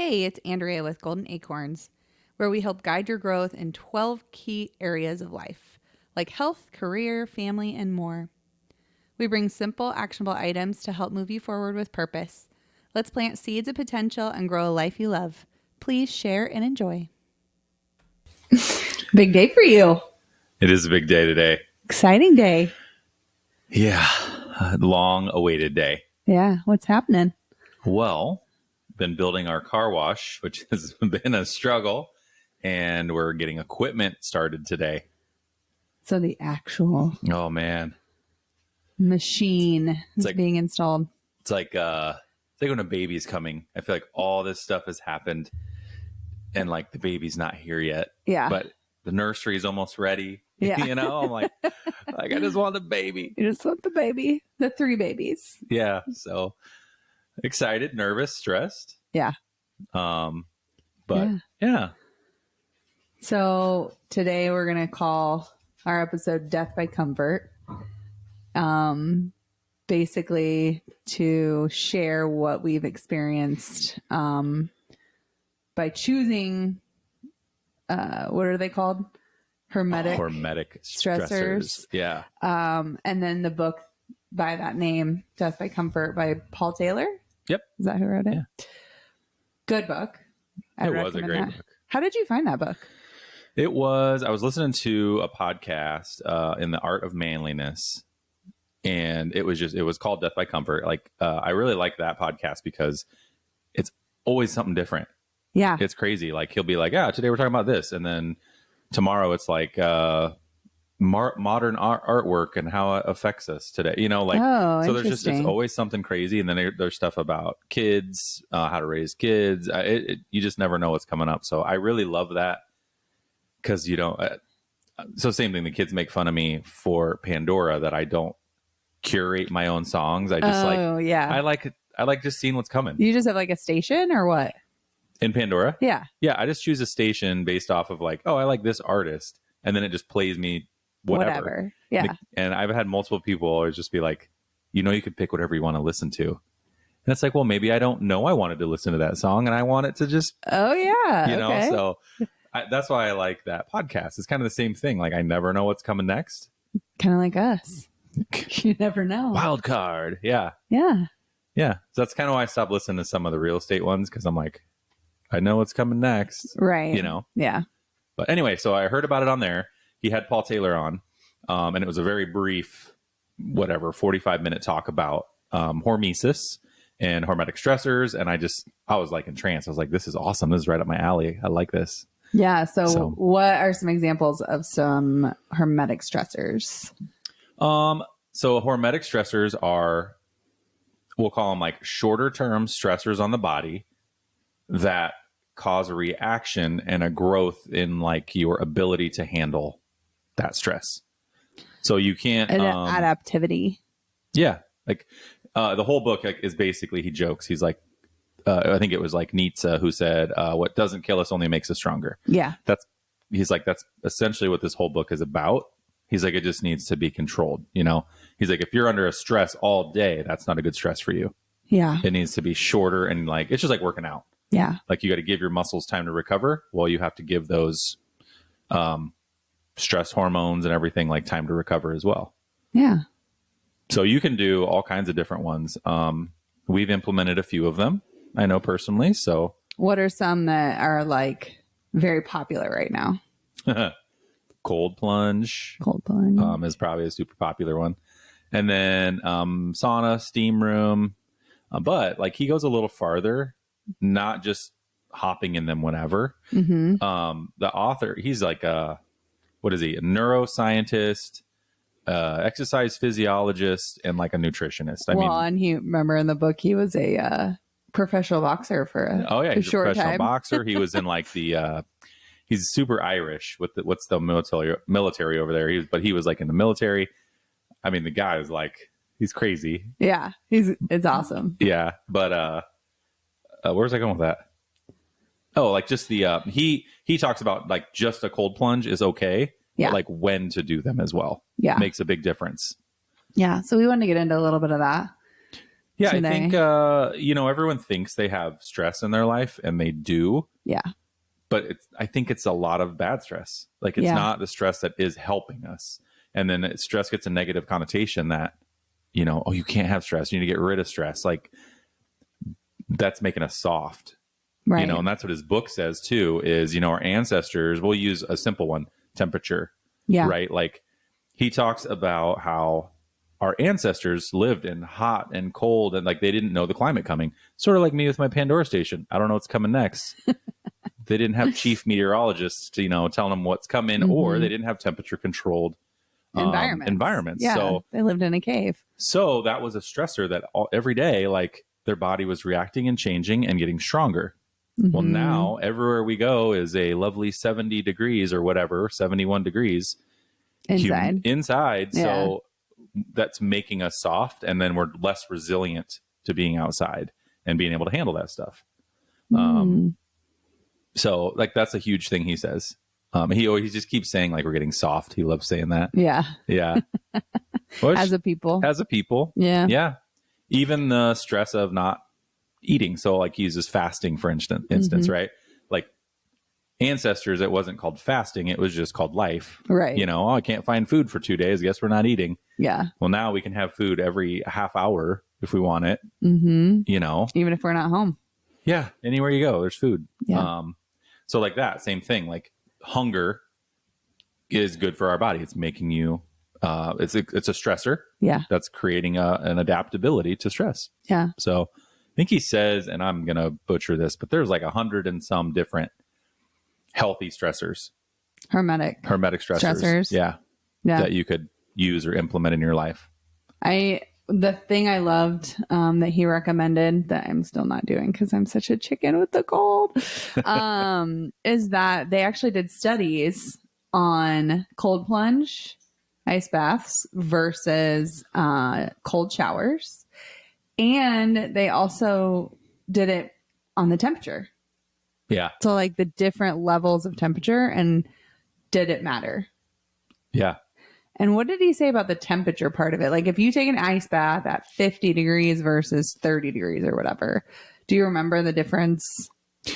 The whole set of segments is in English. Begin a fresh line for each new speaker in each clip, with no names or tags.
Hey, it's Andrea with Golden Acorns, where we help guide your growth in 12 key areas of life, like health, career, family, and more. We bring simple, actionable items to help move you forward with purpose. Let's plant seeds of potential and grow a life you love. Please share and enjoy. Big day for you.
It is a big day today.
Exciting day.
Yeah, a long-awaited day.
Yeah, what's happening?
Well, been building our car wash, which has been a struggle, and we're getting equipment started today.
So the actual
Oh man,
machine is being installed.
It's like when a baby's coming. I feel like all this stuff has happened, and like the baby's not here yet.
Yeah,
but the nursery's almost ready.
Yeah,
I'm like I just want the baby.
You just want the baby, the 3 babies.
Yeah, so excited, nervous, stressed.
Yeah.
But yeah.
So today we're going to call our episode Death by Comfort. Basically to share what we've experienced by choosing what are they called? Hermetic stressors.
Yeah.
And then the book by that name, Death by Comfort by Paul Taylor.
Yep.
Is that who wrote it?
Yeah.
Good book.
It was a great book.
How did you find that book?
I was listening to a podcast in the Art of Manliness, and it was called Death by Comfort. Like, I really like that podcast because it's always something different.
Yeah.
It's crazy. Like, he'll be like, yeah, today we're talking about this. And then tomorrow it's like, modern artwork and how it affects us today, so there's it's always something crazy. And then there's stuff about kids, how to raise kids. You just never know what's coming up. So I really love that because so same thing. The kids make fun of me for Pandora, that I don't curate my own songs. I just I like just seeing what's coming.
You just have like a station or what?
In Pandora?
Yeah.
Yeah. I just choose a station based off of like, oh, I like this artist. And then it just plays me whatever.
Yeah.
And I've had multiple people always just be like, you could pick whatever you want to listen to. And it's like, well, maybe I don't know I wanted to listen to that song and I want it to just,
okay.
So that's why I like that podcast. It's kind of the same thing. Like, I never know what's coming next.
Kind of like us. You never know.
Wild card. Yeah.
Yeah.
Yeah. So that's kind of why I stopped listening to some of the real estate ones. Cause I'm like, I know what's coming next.
Right. Yeah.
But anyway, so I heard about it on there. He had Paul Taylor on, and it was a very brief, 45-minute talk about hormesis and hermetic stressors. And I was like entranced. I was like, this is awesome. This is right up my alley. I like this.
Yeah. So what are some examples of some hermetic stressors?
So hermetic stressors are, we'll call them like shorter term stressors on the body that cause a reaction and a growth in like your ability to handle that stress. So you can't
adaptivity.
Yeah. Like the whole book is basically, he jokes. He's like, I think it was like Nietzsche who said, what doesn't kill us only makes us stronger.
Yeah.
He's like, that's essentially what this whole book is about. He's like, it just needs to be controlled. He's like, if you're under a stress all day, that's not a good stress for you.
Yeah.
It needs to be shorter. And like, it's just like working out.
Yeah.
Like, you got to give your muscles time to recover. Well, you have to give those stress hormones and everything like time to recover as well.
Yeah.
So you can do all kinds of different ones. We've implemented a few of them, I know personally. So
what are some that are like very popular right now?
Cold plunge.
Cold plunge
is probably a super popular one. And then sauna, steam room. But like, he goes a little farther, not just hopping in them whenever.
Mm-hmm.
The author, he's like what is he? A neuroscientist, exercise physiologist, and like a nutritionist.
And he, remember in the book, he was a professional boxer for a
he's
short
a professional
time.
boxer. He was in like the he's super Irish with what's the military over there. He was like in the military. I mean, the guy is like, he's crazy.
Yeah, it's awesome.
Yeah, but where's I going with that? Oh, like just the he talks about like just a cold plunge is okay.
Yeah.
But like when to do them as well.
Yeah.
Makes a big difference.
Yeah. So we wanted to get into a little bit of that.
Yeah, I think, everyone thinks they have stress in their life, and they do.
Yeah.
But I think it's a lot of bad stress. Like, it's not the stress that is helping us. And then stress gets a negative connotation that, oh, you can't have stress. You need to get rid of stress. Like, that's making us soft. Right. And that's what his book says too, is, our ancestors, we'll use a simple one, temperature. Yeah. Right. Like, he talks about how our ancestors lived in hot and cold, and like they didn't know the climate coming. Sort of like me with my Pandora station. I don't know what's coming next. They didn't have chief meteorologists to, telling them what's coming, or they didn't have temperature controlled environments.
Yeah,
so
they lived in a cave.
So that was a stressor that every day, like, their body was reacting and changing and getting stronger. Well, now everywhere we go is a lovely 70 degrees or whatever, 71 degrees inside. Yeah. So that's making us soft, and then we're less resilient to being outside and being able to handle that stuff. So like, that's a huge thing he says. He just keeps saying, like, we're getting soft. He loves saying that. Yeah. Yeah.
As a people.
Yeah. Yeah. Even the stress of not eating. So like, he uses fasting, for instance, right? Like, ancestors, it wasn't called fasting. It was just called life. Right. I can't find food for 2 days. Guess we're not eating. Yeah. Well, now we can have food every half hour if we want it. Even
if we're not home.
Yeah. Anywhere you go, there's food. Yeah. So like that, same thing, like, hunger is good for our body. It's making you, it's a stressor. Yeah. That's creating an adaptability to stress. Yeah. So I think he says, and I'm going to butcher this, but there's like 100 and some different healthy stressors. Hermetic stressors. Yeah. That you could use or implement in your life.
The thing I loved that he recommended, that I'm still not doing because I'm such a chicken with the cold, is that they actually did studies on cold plunge, ice baths versus cold showers. And they also did it on the temperature. Yeah. So like the different levels of temperature, and did it matter? Yeah. And what did he say about the temperature part of it? Like, if you take an ice bath at 50 degrees versus 30 degrees or whatever, do you remember the difference?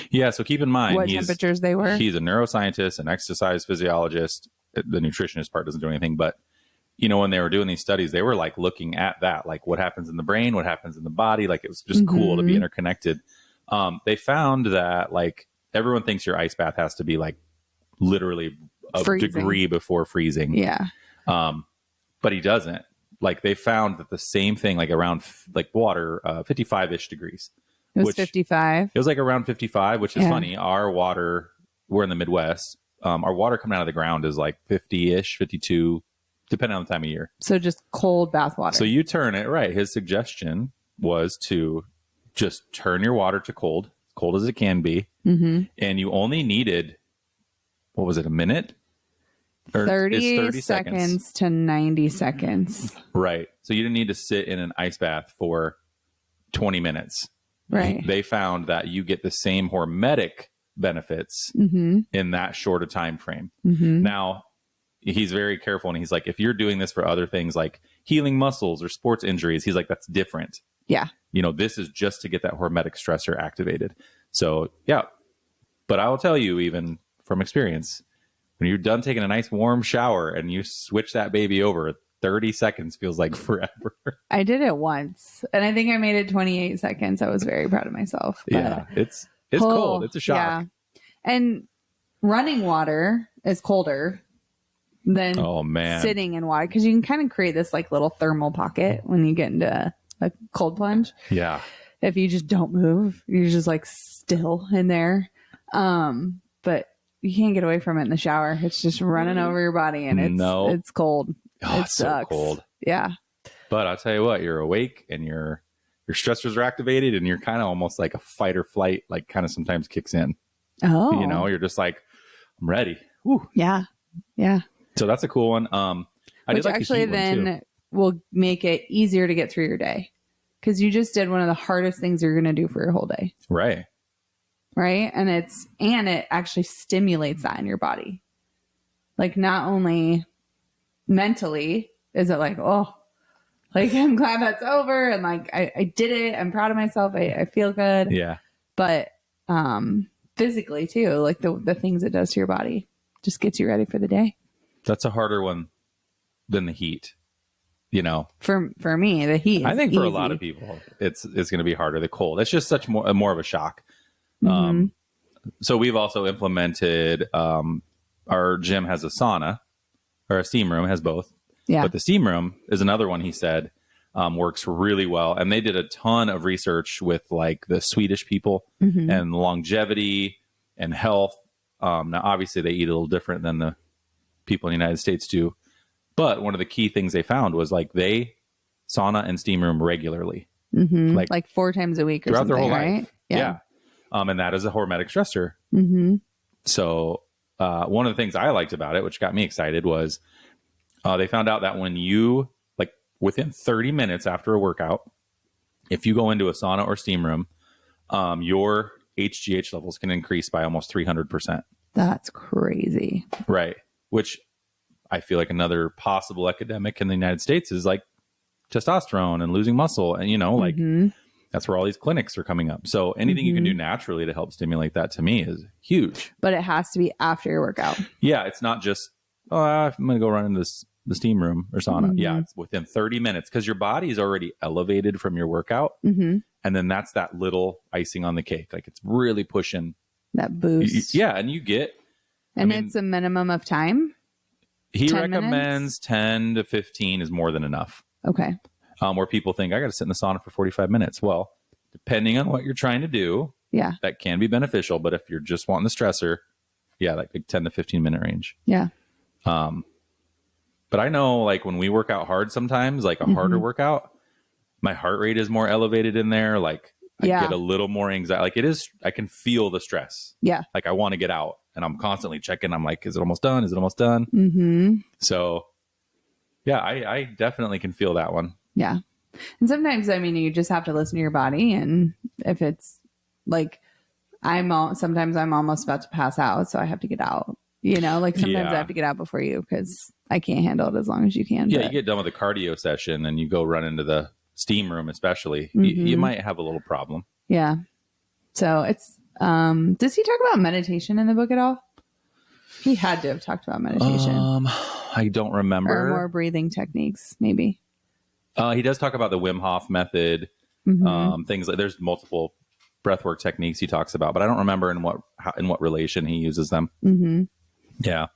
Yeah. So keep in mind
what temperatures they were.
He's a neuroscientist, an exercise physiologist. The nutritionist part doesn't do anything, but when they were doing these studies, they were like looking at that, like what happens in the brain, what happens in the body. Like, it was just cool to be interconnected. They found that, like, everyone thinks your ice bath has to be like literally a degree before freezing. Yeah. But he doesn't. Like, they found that the same thing, like around like water, 55-ish degrees.
It was 55.
It was like around 55, which is funny. Our water, we're in the Midwest. Our water coming out of the ground is like 50-ish, 52, depending on the time of year.
So just cold bath water.
So you turn it, right. His suggestion was to just turn your water to cold as it can be. And you only needed, what was it, a minute?
30 seconds to 90 seconds.
Right. So you didn't need to sit in an ice bath for 20 minutes. Right. They found that you get the same hormetic benefits in that short a time frame. Now, he's very careful, and he's like, if you're doing this for other things like healing muscles or sports injuries, he's like, that's different. Yeah. This is just to get that hormetic stressor activated. So, yeah. But I will tell you, even from experience, when you're done taking a nice warm shower and you switch that baby over, 30 seconds feels like forever.
I did it once, and I think I made it 28 seconds. I was very proud of myself.
Yeah, it's cold. It's a shock. Yeah.
And running water is colder than sitting in water, because you can kind of create this like little thermal pocket when you get into a cold plunge. Yeah. If you just don't move, you're just like still in there. But you can't get away from it in the shower. It's just running over your body, and it's cold.
Oh,
it
sucks. So cold.
Yeah.
But I'll tell you what, you're awake and your stressors are activated, and you're kind of almost like a fight or flight, like kind of sometimes kicks in. Oh. You're just like, I'm ready. Woo.
Yeah. Yeah.
So that's a cool one. I
Which
did like
actually
the
then will make it easier to get through your day, because you just did one of the hardest things you're going to do for your whole day.
Right.
Right. And it actually stimulates that in your body. Like, not only mentally is it like, oh, Like, I'm glad that's over. And like, I did it. I'm proud of myself. I feel good.
Yeah.
But physically too, like the things it does to your body just gets you ready for the day.
That's a harder one than the heat, you know.
For me, the heat is
I think for
easy.
a lot of people, it's going to be harder. The cold. It's just such more of a shock. So we've also implemented, our gym has a sauna or a steam room, has both.
Yeah.
But the steam room is another one, he said, works really well. And they did a ton of research with like the Swedish people and longevity and health. Now, obviously, they eat a little different than the people in the United States do. But one of the key things they found was like they sauna and steam room regularly.
Like 4 times a week or
throughout
something,
their whole
right?
life. Yeah. And that is a hormetic stressor. So one of the things I liked about it, which got me excited, was they found out that when you, like within 30 minutes after a workout, if you go into a sauna or steam room, your HGH levels can increase by almost 300%.
That's crazy.
Right. Which I feel like another possible epidemic in the United States is like testosterone and losing muscle. And, you know, like that's where all these clinics are coming up. So anything you can do naturally to help stimulate that, to me, is huge.
But it has to be after your workout.
Yeah. It's not just, oh, I'm going to go run into the steam room or sauna. Yeah. It's within 30 minutes because your body is already elevated from your workout. And then that's that little icing on the cake. Like it's really pushing
that boost.
Yeah. And you get,
and it's a minimum of time.
He recommends 10 to 15 is more than enough.
Okay.
Where people think I got to sit in the sauna for 45 minutes. Well, depending on what you're trying to do, that can be beneficial. But if you're just wanting the stressor, like 10 to 15 minute range.
Yeah.
But I know like when we work out hard, sometimes like a harder workout, my heart rate is more elevated in there. Like I get a little more anxiety. Like it is, I can feel the stress.
Yeah.
Like I want to get out and I'm constantly checking. I'm like, is it almost done? Is it almost done? So yeah, I definitely can feel that one.
Yeah. And sometimes, I mean, you just have to listen to your body. And if it's like, sometimes I'm almost about to pass out, so I have to get out, you know, like sometimes I have to get out before you, because I can't handle it as long as you can.
Yeah. But you get done with a cardio session and you go run into the steam room, especially, you might have a little problem.
Yeah. So it's, does he talk about meditation in the book at all? He had to have talked about meditation.
I don't remember.
Or more breathing techniques, maybe.
He does talk about the Wim Hof method, things like there's multiple breathwork techniques he talks about, but I don't remember in what relation he uses them. Yeah.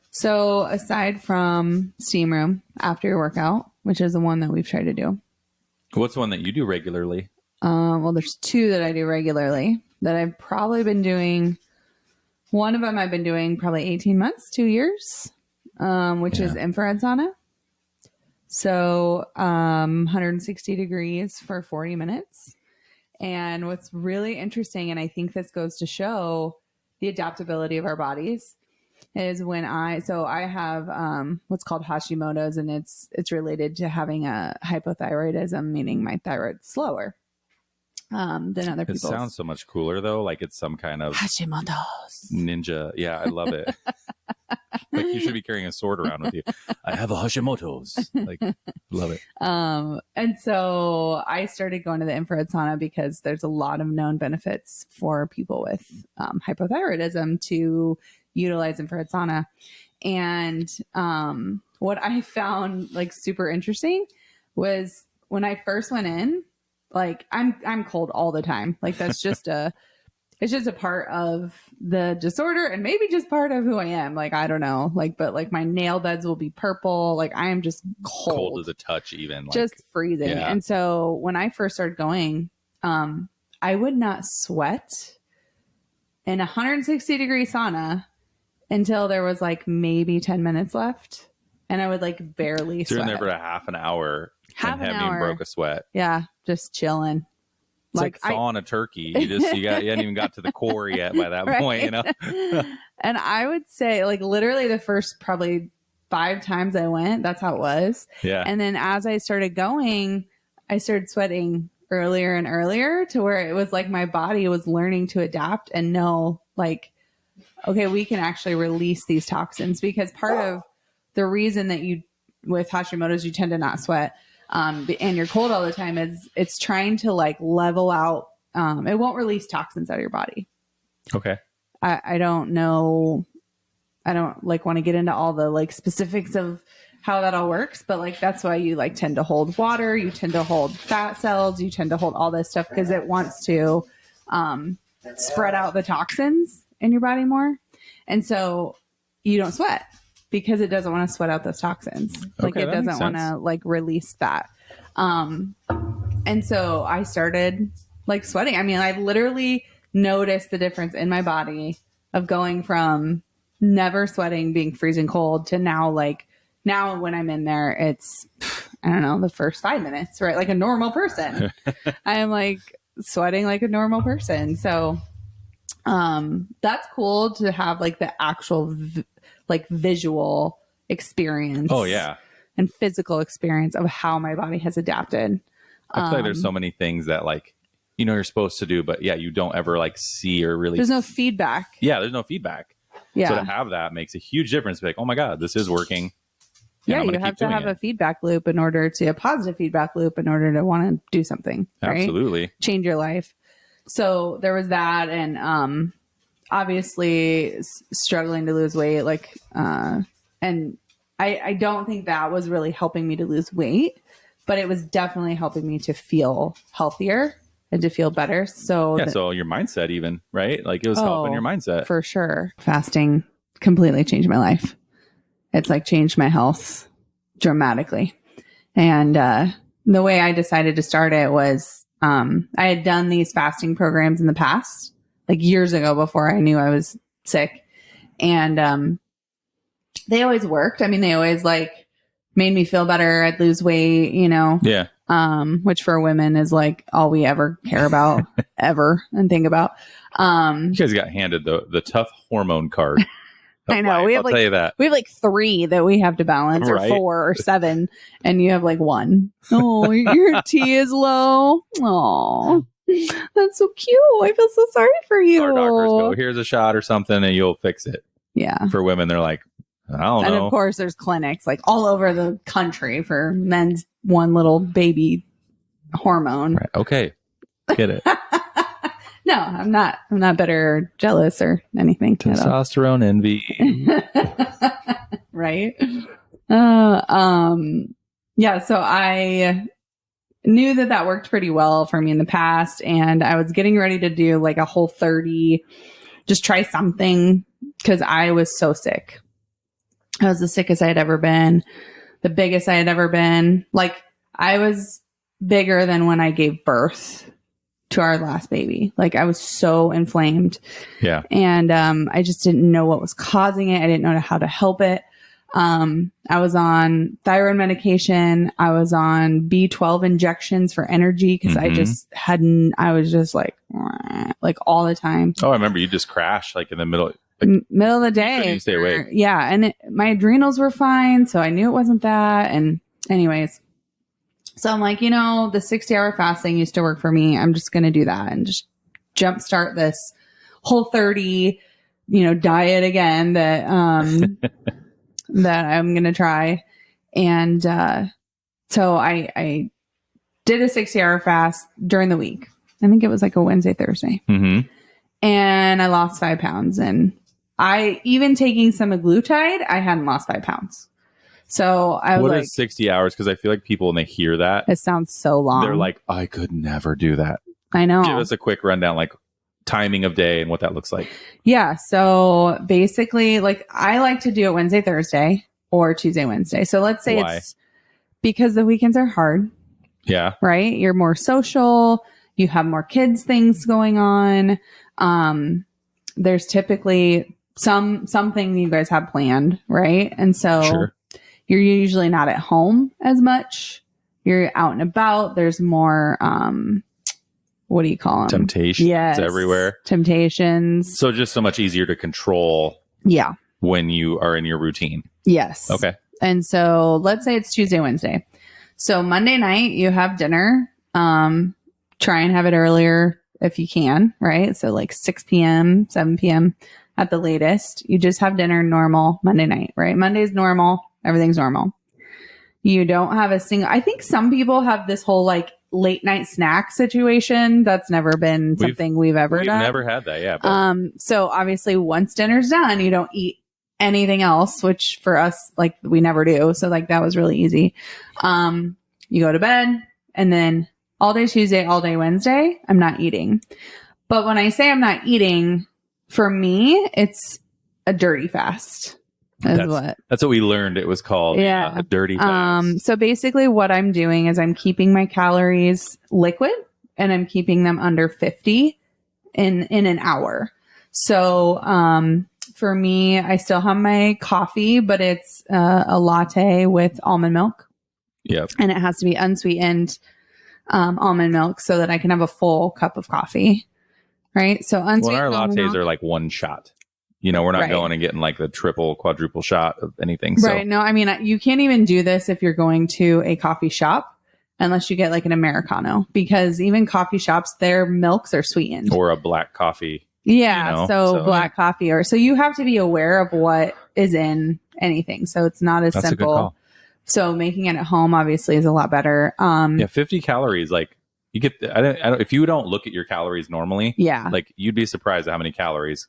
So aside from steam room after your workout, which is the one that we've tried to do.
What's the one that you do regularly?
Well, there's 2 that I do regularly that I've probably been doing. One of them I've been doing probably 18 months, 2 years, which is infrared sauna. So 160 degrees for 40 minutes. And what's really interesting, and I think this goes to show the adaptability of our bodies, is when I have what's called Hashimoto's, and it's related to having a hypothyroidism, meaning my thyroid's slower than other people.
It sounds so much cooler though, like it's some kind of
Hashimoto's
ninja. Yeah, I love it. Like you should be carrying a sword around with you. I have a Hashimoto's. Like, love it.
And so I started going to the infrared sauna because there's a lot of known benefits for people with hypothyroidism to utilize infrared sauna. And what I found like super interesting was when I first went in, like I'm cold all the time. Like that's just it's just a part of the disorder and maybe just part of who I am. Like, I don't know, like, but like my nail beds will be purple. Like I am just cold
to the touch, even
just freezing.
Yeah.
And so when I first started going, I would not sweat in 160 degree sauna until there was like maybe 10 minutes left. And I would like barely sweat.
You're in there for a half an hour and haven't broke a sweat.
Yeah. Just chilling.
It's like thawing a turkey. You hadn't even got to the core yet by that point, you know?
And I would say like literally the first probably 5 times I went, that's how it was.
Yeah.
And then as I started going, I started sweating earlier and earlier to where it was like my body was learning to adapt and know like, okay, we can actually release these toxins, because part of the reason that with Hashimoto's, you tend to not sweat. and you're cold all the time, it's trying to like level out. It won't release toxins out of your body.
Okay.
I don't know. I don't like want to get into all the like specifics of how that all works, but like that's why you like tend to hold water, you tend to hold fat cells, you tend to hold all this stuff because it wants to spread out the toxins in your body more. And so you don't sweat because it doesn't want to sweat out those toxins. Like it doesn't want to like release that. And so I started like sweating. I mean, I literally noticed the difference in my body of going from never sweating, being freezing cold to now when I'm in there, it's, I don't know, the first 5 minutes, right? Like a normal person. I am like sweating like a normal person. So, that's cool to have like the actual like visual experience.
Oh yeah.
And physical experience of how my body has adapted.
I feel like there's so many things that like, you're supposed to do, but yeah, you don't ever like see or really.
There's no feedback.
Yeah. There's no feedback.
Yeah.
So to have that makes a huge difference. Like, oh my God, this is working.
Yeah, you have to have a feedback loop a positive feedback loop in order to want to do something. Right?
Absolutely.
Change your life. So there was that. And obviously struggling to lose weight. Like, and I don't think that was really helping me to lose weight, but it was definitely helping me to feel healthier and to feel better. So
yeah, so your mindset even, right? Like it was helping your mindset.
For sure. Fasting completely changed my life. It's like changed my health dramatically. And the way I decided to start it was I had done these fasting programs in the past, like years ago before I knew I was sick. And they always worked. I mean, they always like made me feel better. I'd lose weight,
Yeah.
Which for women is like all we ever care about ever and think about.
You guys got handed the tough hormone card.
I know. We have
I'll tell you that.
We have like 3 that we have to balance, or 4 or 7, and you have like 1. Oh, your T is low. Oh, that's so cute. I feel so sorry for you.
Our doctors go, here's a shot or something, and you'll fix it.
Yeah.
For women, they're like, I don't know.
And of course, there's clinics like all over the country for men's one little baby hormone.
Right. Okay. Get it.
No, I'm not bitter or jealous or anything.
Testosterone envy.
Right. Yeah. So I knew that worked pretty well for me in the past, and I was getting ready to do like a Whole30, just try something because I was so sick. I was the sickest I had ever been, the biggest I had ever been. Like I was bigger than when I gave birth to our last baby. Like I was so inflamed.
Yeah.
And I just didn't know what was causing it. I didn't know how to help it. I was on thyroid medication. I was on B12 injections for energy because I was just like all the time.
Oh, I remember you just crashed like in the middle
of the day.
You stay awake.
Yeah. And my adrenals were fine. So I knew it wasn't that. And anyways, so I'm like, the 60-hour fasting used to work for me. I'm just going to do that and just jumpstart this Whole30, diet again that, that I'm going to try. And, so I did a 60-hour fast during the week. I think it was like a Wednesday, Thursday.
Mm-hmm.
And I lost 5 pounds. And even taking semaglutide, I hadn't lost 5 pounds. So I was
what
like,
is 60 hours? Because I feel like people, when they hear that,
it sounds so long.
They're like, I could never do that.
I know.
Give us a quick rundown, like timing of day and what that looks like.
Yeah. So basically, like I like to do it Wednesday, Thursday, or Tuesday, Wednesday. So let's say it's because the weekends are hard.
Yeah.
Right. You're more social. You have more kids things going on. There's typically something you guys have planned. Right. And so you're usually not at home as much. You're out and about. There's more, what do you call them?
Temptations everywhere.
Temptations.
So just so much easier to control.
Yeah.
When you are in your routine.
Yes.
Okay.
And so let's say it's Tuesday, Wednesday. So Monday night you have dinner. Try and have it earlier if you can, right? So like 6 p.m., 7 p.m. at the latest. You just have dinner normal Monday night, right? Monday's normal. Everything's normal. You don't have a single, I think some people have this whole like late night snack situation. That's never been something we've ever done.
We've never had that. Yeah. But.
So obviously once dinner's done, you don't eat anything else, which for us, like we never do. So like that was really easy. You go to bed and then all day Tuesday, all day Wednesday, I'm not eating. But when I say I'm not eating, for me, it's a dirty fast.
That's what we learned. It was called a dirty fast.
So basically what I'm doing is I'm keeping my calories liquid and I'm keeping them under 50 in an hour. So, for me, I still have my coffee, but it's a latte with almond milk.
Yep.
And it has to be unsweetened almond milk so that I can have a full cup of coffee. Right. So unsweetened.
Well, our lattes are like one shot. You know, we're not going and getting like the triple, quadruple shot of anything. So.
Right. No, I mean, you can't even do this if you're going to a coffee shop unless you get like an Americano, because even coffee shops, their milks are sweetened.
Or a black coffee.
Yeah. You know, so black coffee so you have to be aware of what is in anything. So it's not as simple. A good call. So making it at home obviously is a lot better.
50 calories, like you get, I don't, if you don't look at your calories normally, like you'd be surprised at how many calories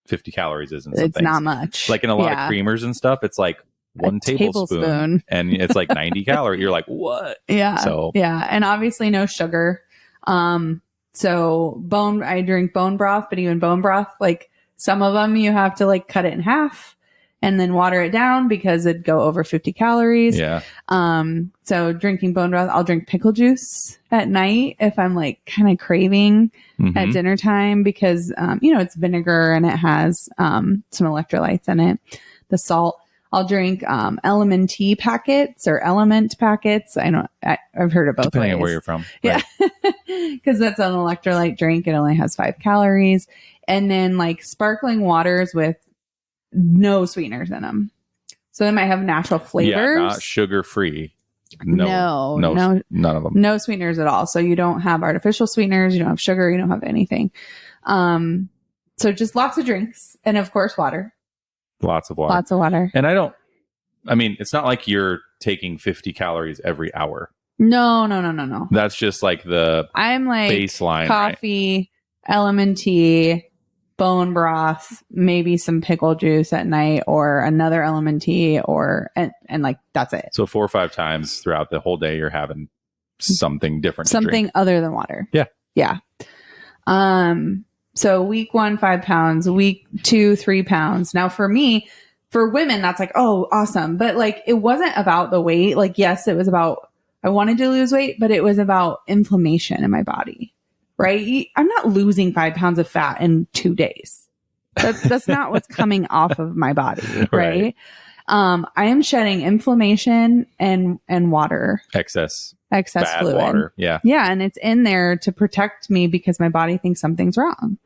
50 calories is in some
It's
things.
Not much.
Like in a lot of creamers and stuff, it's like one tablespoon and it's like 90 calories. You're like, what?
Yeah.
So
and obviously no sugar. So I drink bone broth, but even bone broth, like some of them you have to like cut it in half and then water it down because it'd go over 50 calories.
Yeah.
So drinking bone broth, I'll drink pickle juice at night if I'm like kind of craving at dinner time because, it's vinegar and it has, some electrolytes in it, the salt. I'll drink, element packets or element packets. I've heard of both
depending
ways.
on where you're from.
Yeah. Cause that's an electrolyte drink. It only has 5 calories. And then like sparkling waters with no sweeteners in them. So they might have natural flavors.
Yeah, not sugar free. No, none of them.
No sweeteners at all. So you don't have artificial sweeteners. You don't have sugar. You don't have anything. So just lots of drinks and of course water.
Lots of water.
Lots of water.
And it's not like you're taking 50 calories every hour.
No.
That's just like
I'm like
baseline.
Coffee, element tea, bone broth, maybe some pickle juice at night or another element tea and like that's it.
So 4 or 5 times throughout the whole day you're having something different.
Something other than water.
Yeah.
Yeah. So week 1, 5 pounds, week 2, 3 pounds. Now for me, for women, that's like, oh, awesome. But like, it wasn't about the weight. Like, yes, it was about, I wanted to lose weight, but it was about inflammation in my body, right? I'm not losing 5 pounds of fat in 2 days. That's not what's coming off of my body. Right. I am shedding inflammation and water.
Excess
Bad fluid.
Water. Yeah.
Yeah. And it's in there to protect me because my body thinks something's wrong.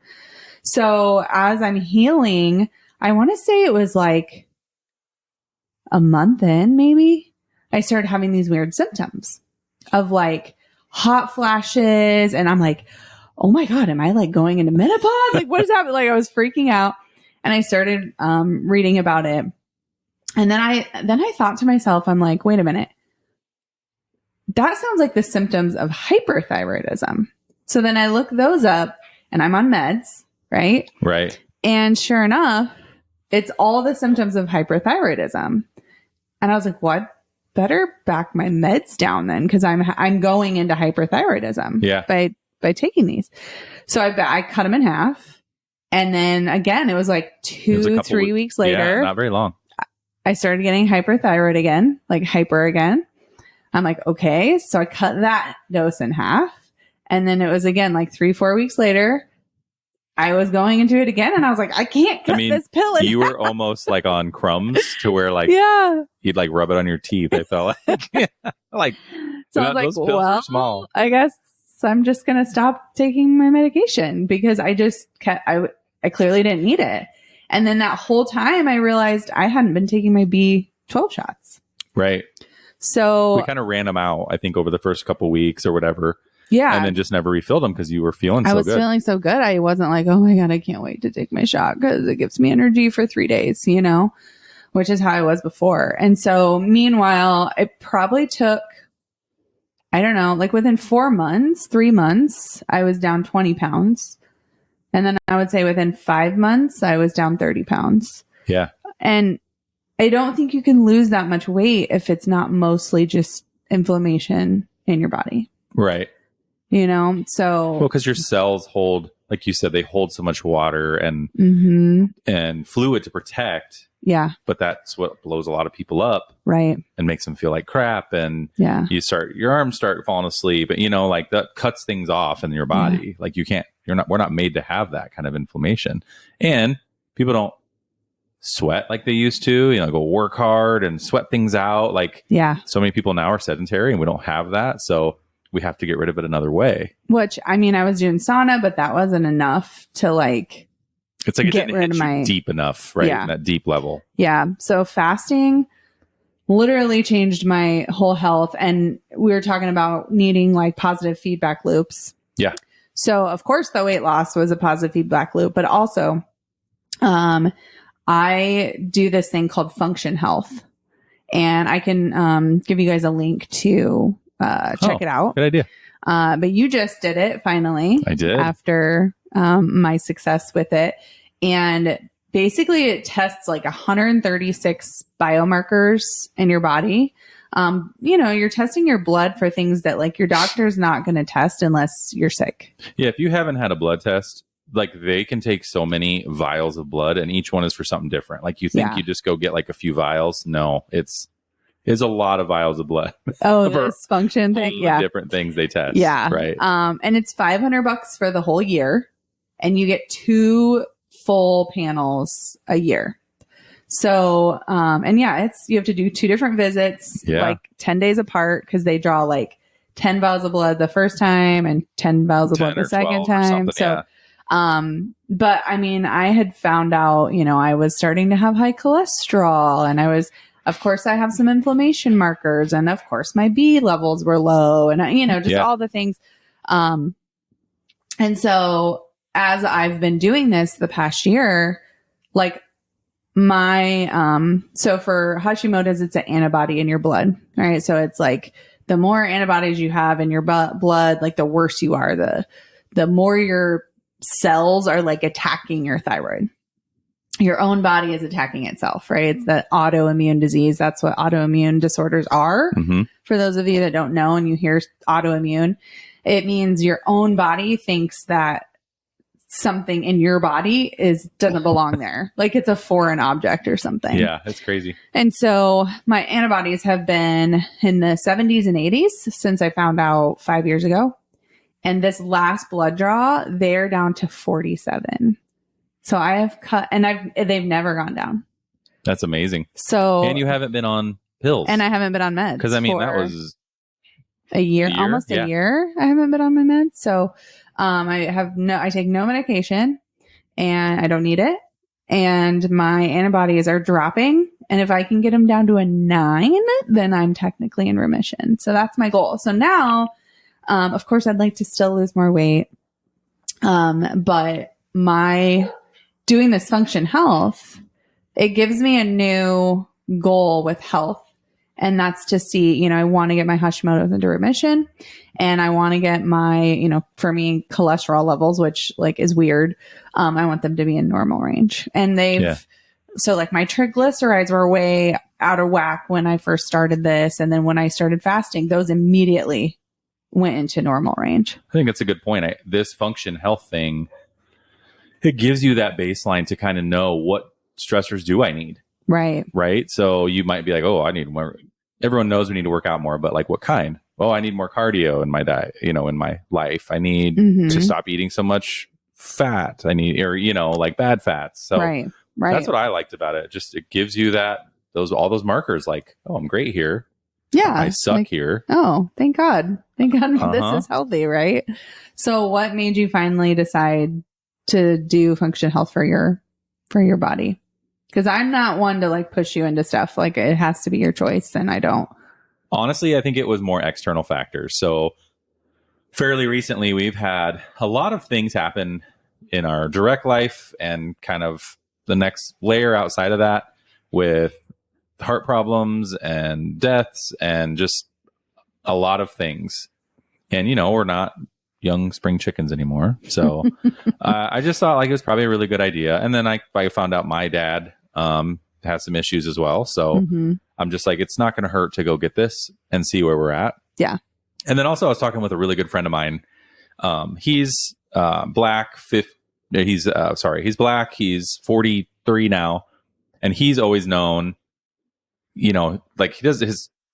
So as I'm healing, I want to say it was like a month in, maybe I started having these weird symptoms of like hot flashes. And I'm like, oh my God, am I like going into menopause? Like what is happening? Like I was freaking out and I started, reading about it. And then I thought to myself, I'm like, wait a minute. That sounds like the symptoms of hyperthyroidism. So then I look those up and I'm on meds, right?
Right.
And sure enough, it's all the symptoms of hyperthyroidism. And I was like, what? Better back my meds down then because I'm going into hyperthyroidism by taking these. So I cut them in half. And then again, it was like 2-3 weeks later.
Yeah, not very long.
I started getting hyperthyroid again, like hyper again. I'm like, okay. So I cut that dose in half. And then it was again, like 3-4 weeks later, I was going into it again. And I was like, I can't cut this pill in
You
half.
were almost like on crumbs to where like, you'd like rub it on your teeth. I felt like, like,
so I was
those
like,
pills are small.
I guess I'm just going to stop taking my medication because I just I clearly didn't need it. And then that whole time I realized I hadn't been taking my B12 shots.
Right.
So
we kind of ran them out, I think, over the first couple weeks or whatever.
Yeah.
And then just never refilled them because you were feeling so good.
I was feeling so good. I wasn't like, oh my God, I can't wait to take my shot because it gives me energy for 3 days, which is how I was before. And so meanwhile, it probably took, I don't know, like within 3 months, I was down 20 pounds. And then I would say within 5 months, I was down 30 pounds.
Yeah.
And I don't think you can lose that much weight if it's not mostly just inflammation in your body.
Right.
You know, so.
Well, because your cells hold, like you said, they hold so much water and fluid to protect.
Yeah.
But that's what blows a lot of people up.
Right.
And makes them feel like crap. And your arms start falling asleep. And, you know, like that cuts things off in your body. Yeah. Like we're not made to have that kind of inflammation. And people don't sweat like they used to, you know, go work hard and sweat things out. Like, so many people now are sedentary and we don't have that. So we have to get rid of it another way.
Which, I mean, I was doing sauna, but that wasn't enough to like,
it's like it didn't hit you deep enough, right? Yeah. That deep level.
Yeah. So fasting literally changed my whole health. And we were talking about needing like positive feedback loops.
Yeah.
So of course the weight loss was a positive feedback loop, but also, I do this thing called function health, and I can, give you guys a link to, check it out.
Good idea.
But you just did it finally.
I did.
After my success with it. And basically it tests like 136 biomarkers in your body. You know, you're testing your blood for things that like your doctor's not going to test unless you're sick.
Yeah. If you haven't had a blood test, like they can take so many vials of blood and each one is for something different. Like you think you just go get like a few vials. No, it's a lot of vials of blood.
Oh, this function thing. Yeah.
Different things they test.
Yeah.
Right.
And it's $500 for the whole year, and you get 2 full panels a year. So, and you have to do 2 different visits, like 10 days apart, because they draw like 10 vials of blood the first time and 10 vials of blood the second time. So, but I mean, I had found out, you know, I was starting to have high cholesterol, and of course I have some inflammation markers, and of course my B levels were low, and you know, just all the things. And so as I've been doing this the past year, like so for Hashimoto's, it's an antibody in your blood. All right. So it's like the more antibodies you have in your blood, like the worse you are, the more your cells are like attacking your thyroid. Your own body is attacking itself, right? It's the autoimmune disease. That's what autoimmune disorders are. Mm-hmm. For those of you that don't know and you hear autoimmune, it means your own body thinks that something in your body doesn't belong there. Like it's a foreign object or something.
Yeah, it's crazy.
And so my antibodies have been in the 70s and 80s since I found out 5 years ago. And this last blood draw, they're down to 47. So I have cut, and they've never gone down.
That's amazing.
So,
and you haven't been on pills,
and I haven't been on meds,
because I mean that was
a year, almost a year. I haven't been on my meds. So, I take no medication, and I don't need it. And my antibodies are dropping. And if I can get them down to a 9, then I'm technically in remission. So that's my goal. So now, of course, I'd like to still lose more weight. But doing this function health, it gives me a new goal with health. And that's to see, you know, I want to get my Hashimoto's into remission, and I want to get my, you know, for me, cholesterol levels, which like is weird. I want them to be in normal range. And so like my triglycerides were way out of whack when I first started this. And then when I started fasting, those immediately went into normal range.
I think that's a good point. This function health thing, it gives you that baseline to kind of know what stressors do I need.
Right.
Right. So you might be like, oh, I need more. Everyone knows we need to work out more, but like what kind? Oh, I need more cardio in my diet, you know, in my life. I need to stop eating so much fat. I need, or, you know, like bad fats. So that's what I liked about it. Just, it gives you all those markers like, oh, I'm great here.
Yeah.
I suck here.
Oh, thank God. Thank God this is healthy. Right. So what made you finally decide to do function health for your body? Because I'm not one to like push you into stuff. Like it has to be your choice, and I don't.
Honestly, I think it was more external factors. So fairly recently, we've had a lot of things happen in our direct life and kind of the next layer outside of that with heart problems and deaths and just a lot of things. And, we're not young spring chickens anymore. So I just thought like it was probably a really good idea. And then I found out my dad has some issues as well. So I'm just like, it's not going to hurt to go get this and see where we're at.
Yeah.
And then also I was talking with a really good friend of mine. He's black. He's black. He's 43 now. And he's always known, like he does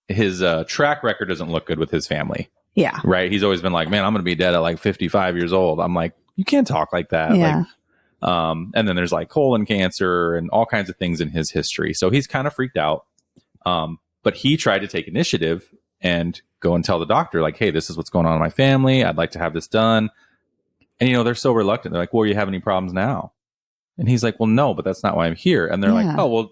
his track record doesn't look good with his family.
Yeah.
Right. He's always been like, man, I'm going to be dead at like 55 years old. I'm like, you can't talk like that.
Yeah.
And then there's like colon cancer and all kinds of things in his history. So he's kind of freaked out. But he tried to take initiative and go and tell the doctor like, hey, this is what's going on in my family. I'd like to have this done. And, they're so reluctant. They're like, well, you have any problems now? And he's like, well, no, but that's not why I'm here. And they're like, oh, well,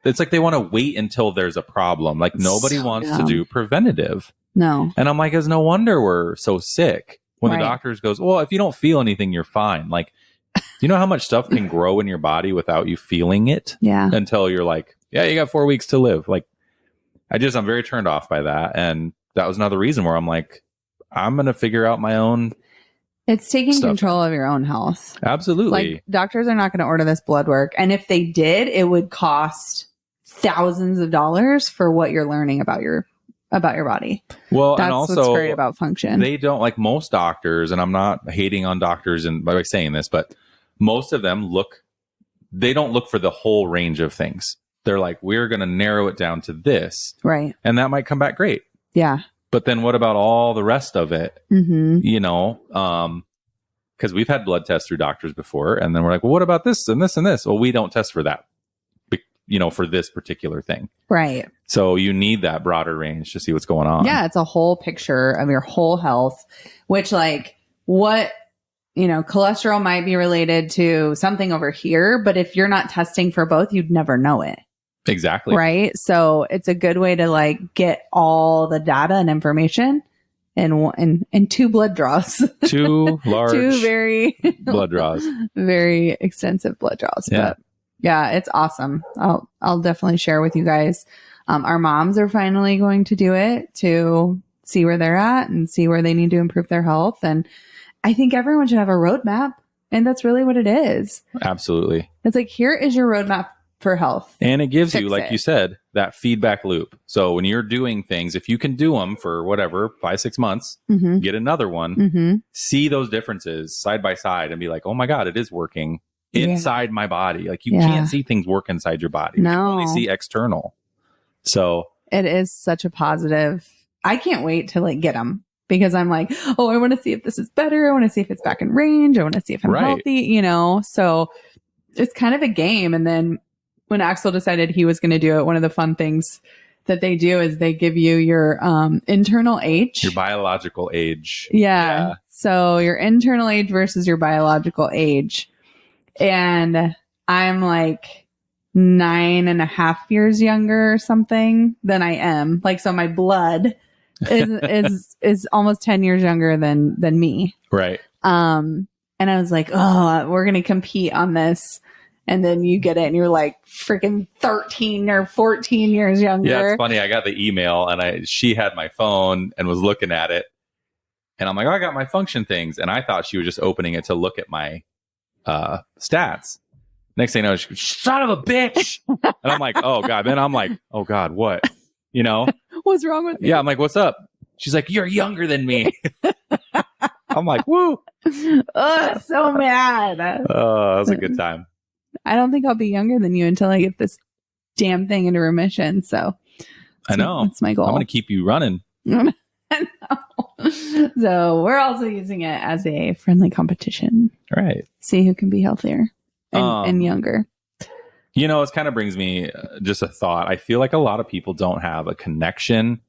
it's like they want to wait until there's a problem. Like nobody wants to do preventative.
No.
And I'm like, it's no wonder we're so sick. When the doctors goes, well, if you don't feel anything, you're fine. Like, do you know how much stuff can grow in your body without you feeling it?
Yeah.
Until you're like, yeah, you got 4 weeks to live. Like, I'm very turned off by that. And that was another reason where I'm like, I'm going to figure out my own.
It's taking control of your own health.
Absolutely.
Like doctors are not going to order this blood work. And if they did, it would cost thousands of dollars for what you're learning about your body. Well, that's and also what's great about function.
They don't, like most doctors, and I'm not hating on doctors and by saying this, but most of them they don't look for the whole range of things. They're like, we're going to narrow it down to this.
Right.
And that might come back great.
Yeah.
But then what about all the rest of it? Because we've had blood tests through doctors before. And then we're like, well, what about this and this and this? Well, we don't test for that, for this particular thing.
Right.
So you need that broader range to see what's going on.
Yeah. It's a whole picture of your whole health, which like cholesterol might be related to something over here, but if you're not testing for both, you'd never know it.
Exactly.
Right. So it's a good way to like get all the data and information in two blood draws.
Two large,
two very
blood draws,
very extensive blood draws.
Yeah.
But yeah, it's awesome. I'll definitely share with you guys. Our moms are finally going to do it to see where they're at and see where they need to improve their health. And I think everyone should have a roadmap. And that's really what it is.
Absolutely.
It's like, here is your roadmap for health.
And it gives you, like you said, that feedback loop. So when you're doing things, if you can do them for whatever, 5-6 months, get another one, see those differences side by side and be like, oh my God, it is working inside my body. Like you can't see things work inside your body.
No.
You can only see external. So
it is such a positive. I can't wait to like get them because I'm like, oh, I want to see if this is better. I want to see if it's back in range. I want to see if I'm healthy, so it's kind of a game. And then when Axel decided he was going to do it, one of the fun things that they do is they give you your internal age.
Your biological age.
Yeah. So your internal age versus your biological age. And I'm like 9.5 years younger or something than I am. Like, so my blood is almost 10 years younger than me.
Right.
And I was like, oh, we're going to compete on this. And then you get it and you're like freaking 13 or 14 years younger.
Yeah, it's funny. I got the email and she had my phone and was looking at it. And I'm like, oh, I got my function things. And I thought she was just opening it to look at my stats. Next thing I know, she goes, son of a bitch. And I'm like, oh God. Then I'm like, oh God, what?
What's wrong with you?
Yeah, I'm like, what's up? She's like, you're younger than me. I'm like, woo.
Oh, so mad.
Oh, that was a good time.
I don't think I'll be younger than you until I get this damn thing into remission. So
I know.
That's my goal.
I'm going to keep you running.
I know. So we're also using it as a friendly competition.
Right.
See who can be healthier and younger.
It kind of brings me just a thought. I feel like a lot of people don't have a connection,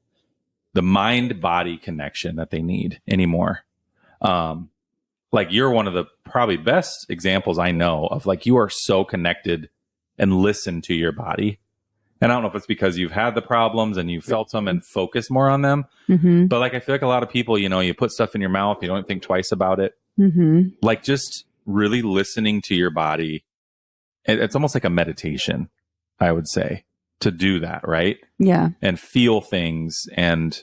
the mind-body connection that they need anymore. Like you're one of the probably best examples I know of like you are so connected and listen to your body. And I don't know if it's because you've had the problems and you felt them and focus more on them. But like I feel like a lot of people, you put stuff in your mouth, you don't think twice about it. Like just really listening to your body. It's almost like a meditation, I would say. to do that, right?
Yeah.
And feel things and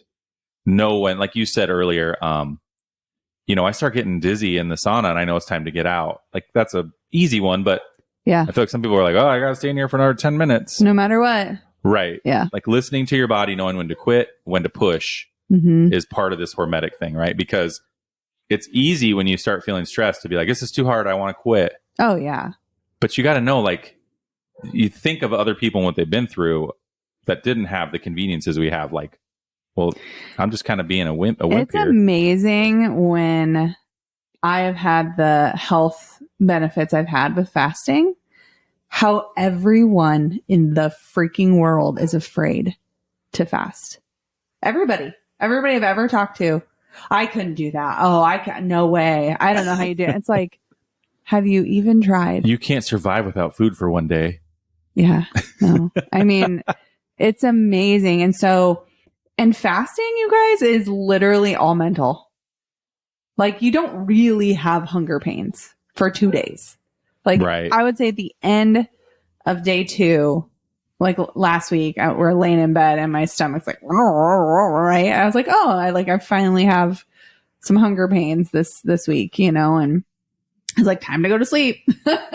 know when, like you said earlier, I start getting dizzy in the sauna and I know it's time to get out. Like that's a easy one, but
yeah,
I feel like some people are like, oh, I got to stay in here for another 10 minutes.
No matter what.
Right.
Yeah.
Like listening to your body, knowing when to quit, when to push is part of this hermetic thing, right? Because it's easy when you start feeling stressed to be like, this is too hard. I want to quit.
Oh, yeah. But
you got to know, like, you think of other people and what they've been through that didn't have the conveniences we have. Like, well, I'm just kind of being a wimp
it's
here.
Amazing when I have had the health benefits I've had with fasting, how everyone in the freaking world is afraid to fast. Everybody I've ever talked to, I couldn't do that. Oh, I can't. No way. I don't know how you do it. It's like, have you even tried?
You can't survive without food for one day.
Yeah. No. I mean, it's amazing. And fasting, you guys, is literally all mental. Like, you don't really have hunger pains for 2 days. Like, right. I would say at the end of day 2, like last week, we're laying in bed and my stomach's like, right? I was like, oh, I finally have some hunger pains this week, and I was like, time to go to sleep.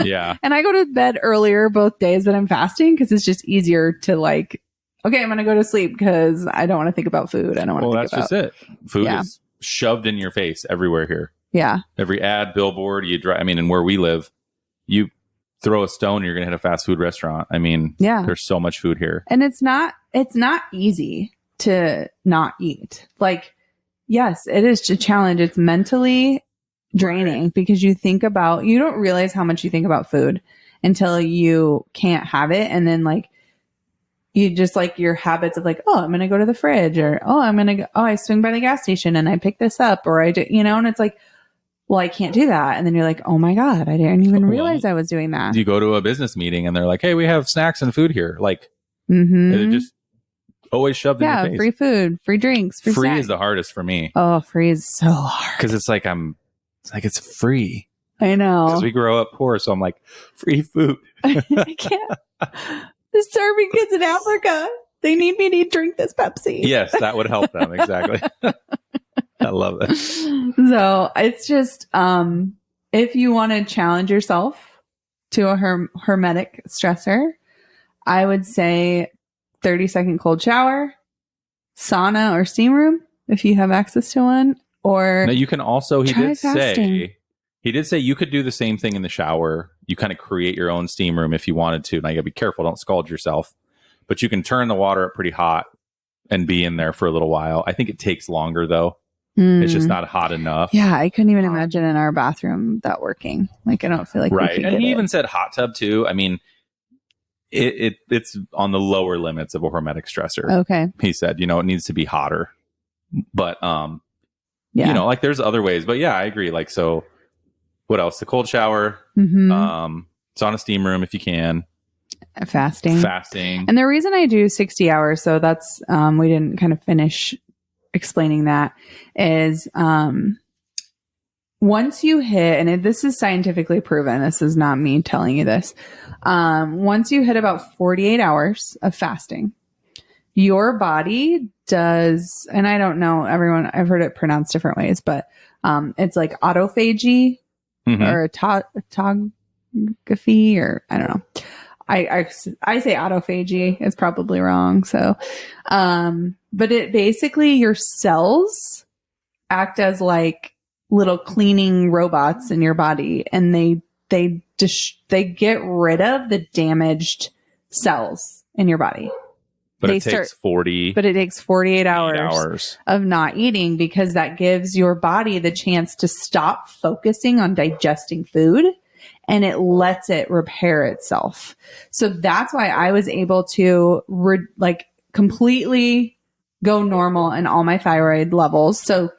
Yeah.
And I go to bed earlier both days that I'm fasting because it's just easier to like, okay, I'm going to go to sleep because I don't want to think about food. I don't want to think about.
Well, that's just it. Food is shoved in your face everywhere here.
Yeah.
Every ad, billboard, and where we live, you throw a stone, you're going to hit a fast food restaurant. I mean, there's so much food here.
And it's not easy to not eat. Like, yes, it is a challenge. It's mentally draining because you don't realize how much you think about food until you can't have it. And then like, you just like your habits of like, oh, I'm going to go to the fridge or, oh, I swing by the gas station and I pick this up or I do, and it's like, well, I can't do that. And then you're like, oh my God, I didn't even realize I was doing that.
You go to a business meeting and they're like, hey, we have snacks and food here. Like, they're just always shoved in your face.
Free food, free drinks, free snacks.
Is the hardest for me.
Oh, free is so hard.
Because it's like, it's free.
I know.
Because we grow up poor. So I'm like, free food.
I can't. The starving kids in Africa, they need me to drink this Pepsi.
Yes, that would help them. Exactly. I love it.
So it's just, if you want to challenge yourself to a hermetic stressor, I would say 30-second cold shower, sauna or steam room, if you have access to one, or
now you can also, he did say you could do the same thing in the shower. You kind of create your own steam room if you wanted to. Now you gotta be careful, don't scald yourself, but you can turn the water up pretty hot and be in there for a little while. I think it takes longer though. It's just not hot enough.
Yeah, I couldn't even imagine in our bathroom that working. Like, I don't feel like
right. And he even said hot tub too. I mean, it's on the lower limits of a hermetic stressor.
Okay.
He said, it needs to be hotter. But like there's other ways. But yeah, I agree. Like, so what else? The cold shower, sauna, steam room if you can.
Fasting. And the reason I do 60 hours, so that's we didn't kind of finish explaining that, is once you hit, and this is scientifically proven, this is not me telling you this, once you hit about 48 hours of fasting, your body does, and I don't know, I've heard it pronounced different ways, but it's like autophagy or autophagy, or I don't know. I say autophagy. It's probably wrong. So, but it basically, your cells act as like little cleaning robots in your body, and they get rid of the damaged cells in your body.
But it takes
48 hours of not eating, because that gives your body the chance to stop focusing on digesting food, and it lets it repair itself. So that's why I was able to completely go normal in all my thyroid levels. So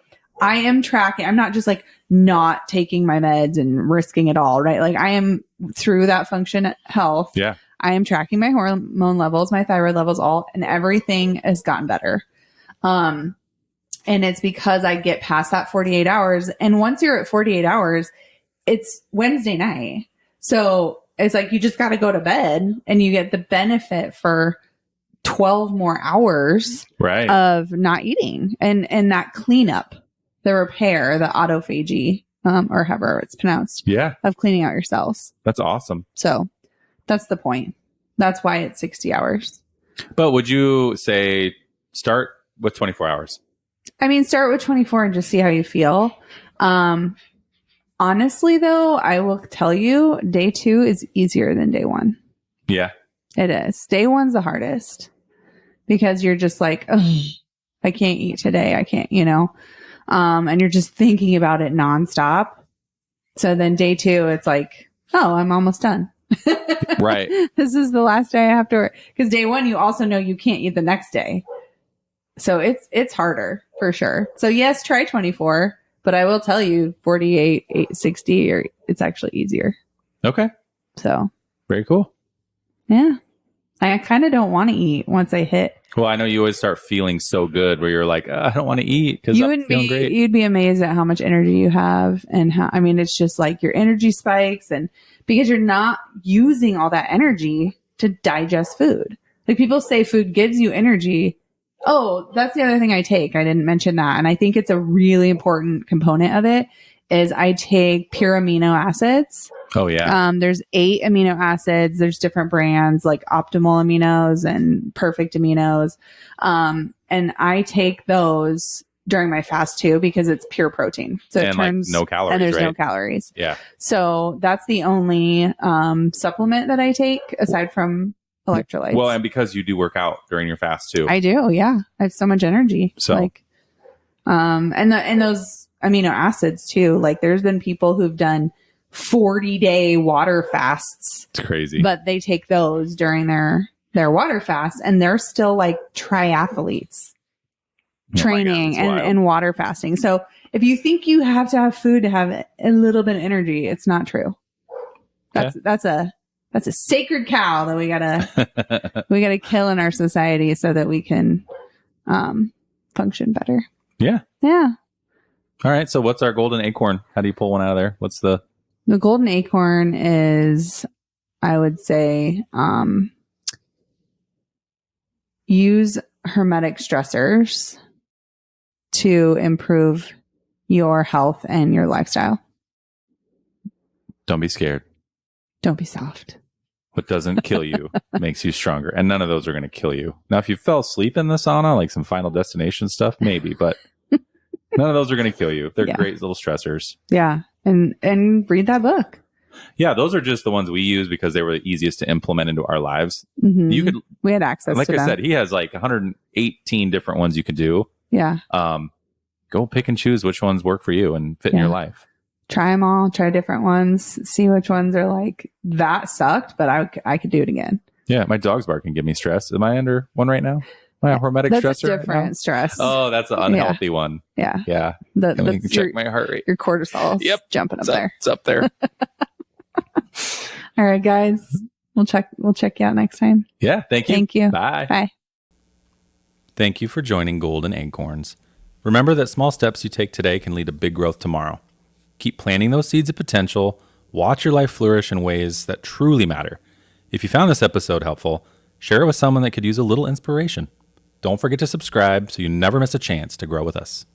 I am tracking. I'm not just like not taking my meds and risking it all, right? Like, I am through that function health.
Yeah.
I am tracking my hormone levels, my thyroid levels, and everything has gotten better. And it's because I get past that 48 hours. And once you're at 48 hours, it's Wednesday night. So it's like, you just got to go to bed and you get the benefit for 12 more hours of not eating and that cleanup, the repair, the autophagy, or however it's pronounced.
Yeah.
Of cleaning out your cells.
That's awesome.
So that's the point. That's why it's 60 hours.
But would you say start with 24 hours?
I mean, start with 24 and just see how you feel. Honestly, though, I will tell you, day 2 is easier than day 1.
Yeah.
It is. Day 1's the hardest because you're just like, oh, I can't eat today. I can't, and you're just thinking about it nonstop. So then day 2, it's like, oh, I'm almost done.
Right.
This is the last day I have to work. Because day 1, you also know you can't eat the next day. So it's harder for sure. So yes, try 24, but I will tell you 48, 60, or it's actually easier.
Okay.
So
very cool.
Yeah. I kind of don't want to eat once I hit.
Well, I know you always start feeling so good where you're like, I don't want to eat because I'm feeling great.
You'd be amazed at how much energy you have and how, I mean, it's just like your energy spikes and because you're not using all that energy to digest food. Like people say food gives you energy. Oh, that's the other thing I take. I didn't mention that. And I think it's a really important component of it is I take pure amino acids.
Oh yeah.
There's 8 amino acids. There's different brands like optimal aminos and perfect aminos. And I take those during my fast too, because it's pure protein. So it turns
no calories,
and there's
right?
no calories.
Yeah.
So that's the only, supplement that I take aside from electrolytes.
Well, and because you do work out during your fast too.
I do. Yeah. I have so much energy.
So
and those amino acids too, like there's been people who've done 40-day water fasts.
It's crazy.
But they take those during their water fast and they're still like triathletes training and water fasting. So if you think you have to have food to have a little bit of energy, it's not true. That's a sacred cow that we gotta kill in our society so that we can function better.
Yeah.
Yeah.
All right. So what's our golden acorn? How do you pull one out of there? What's the
golden acorn is, I would say, use hermetic stressors to improve your health and your lifestyle.
Don't be scared.
Don't be soft.
What doesn't kill you makes you stronger. And none of those are going to kill you. Now, if you fell asleep in the sauna, like some Final Destination stuff, maybe, but none of those are going to kill you. They're great little stressors.
Yeah. And read that book.
Yeah, those are just the ones we use because they were the easiest to implement into our lives.
Mm-hmm. We had access to them.
Like I said, he has like 118 different ones you can do.
Yeah.
Go pick and choose which ones work for you and fit in your life.
Try them all. Try different ones. See which ones are like, that sucked, but I could do it again. Yeah,
my dog's barking give me stress. Am I under one right now? My hermetic stressor?
That's a different stress.
Oh, that's an unhealthy one.
Yeah.
Yeah. Can check my heart rate.
Your cortisol jumping up there.
It's up there.
All right, guys. We'll check you out next time.
Yeah. Thank you.
Thank you.
Bye.
Bye.
Thank you for joining Golden Acorns. Remember that small steps you take today can lead to big growth tomorrow. Keep planting those seeds of potential. Watch your life flourish in ways that truly matter. If you found this episode helpful, share it with someone that could use a little inspiration. Don't forget to subscribe so you never miss a chance to grow with us.